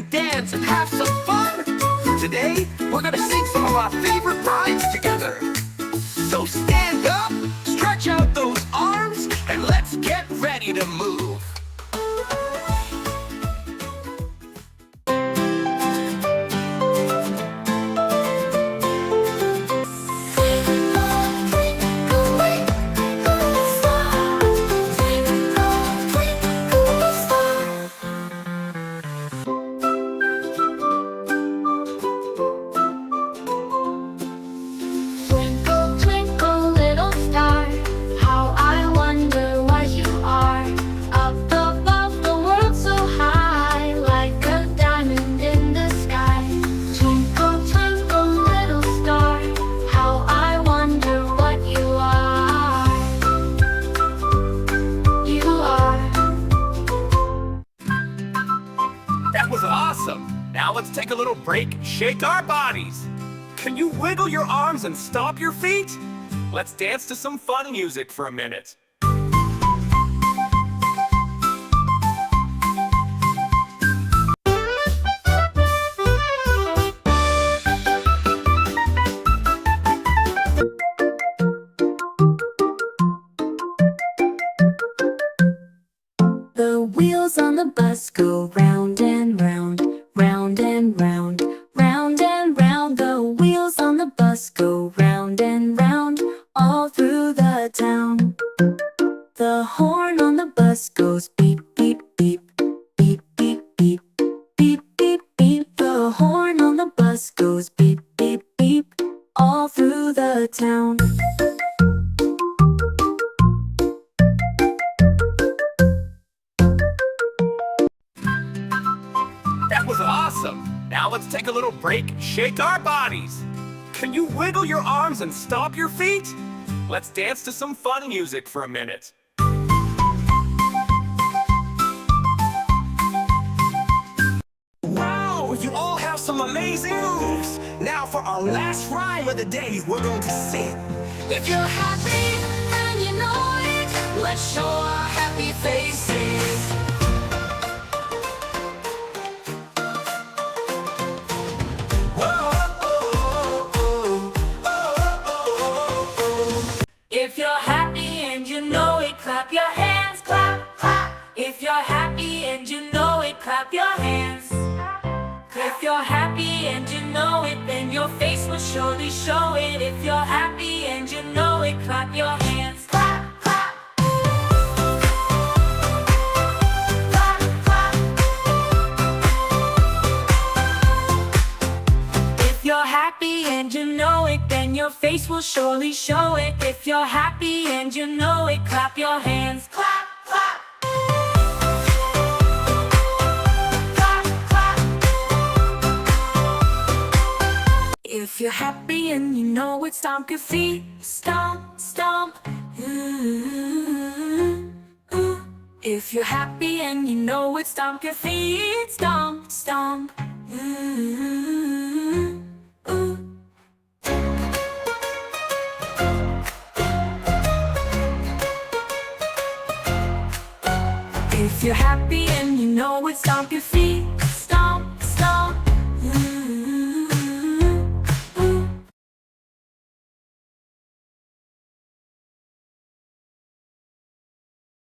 and dance and have some fun. Today, we're gonna sing some of our favorite rhymes together. So stand up, stretch out those arms, and let's get ready to move. Twinkle, twinkle, little star, how I wonder what you are. Up above the world so high, like a diamond in the sky. Twinkle, twinkle, little star, how I wonder what you are. You are. That was awesome! Now let's take a little break and shake our bodies. Can you wiggle your arms and stomp your feet? Let's dance to some fun music for a minute. The wheels on the bus go round and round, round and round, round and round. The wheels on the bus go round and round, all through the town. The horn on the bus goes beep, beep, beep, beep, beep, beep, beep, beep, beep. The horn on the bus goes beep, beep, beep, all through the town. That was awesome! Now let's take a little break and shake our bodies. Can you wiggle your arms and stomp your feet? Let's dance to some fun music for a minute. Wow, you all have some amazing moves. Now for our last rhyme of the day, we're going to sing. If you're happy and you know it, let's show our happy faces. If you're happy and you know it, clap your hands, clap, clap. If you're happy and you know it, clap your hands. If you're happy and you know it, then your face will surely show it. If you're happy and you know it, clap your hands, clap, clap. Clap, clap. If you're happy and you know it, then your face will surely show it. If you're happy and you know it, clap your hands, clap, clap. Clap, clap. If you're happy and you know it, stomp your feet, stomp, stomp. Ooh, ooh. If you're happy and you know it, stomp your feet, stomp, stomp. Ooh, ooh. If you're happy and you know it, stomp your feet.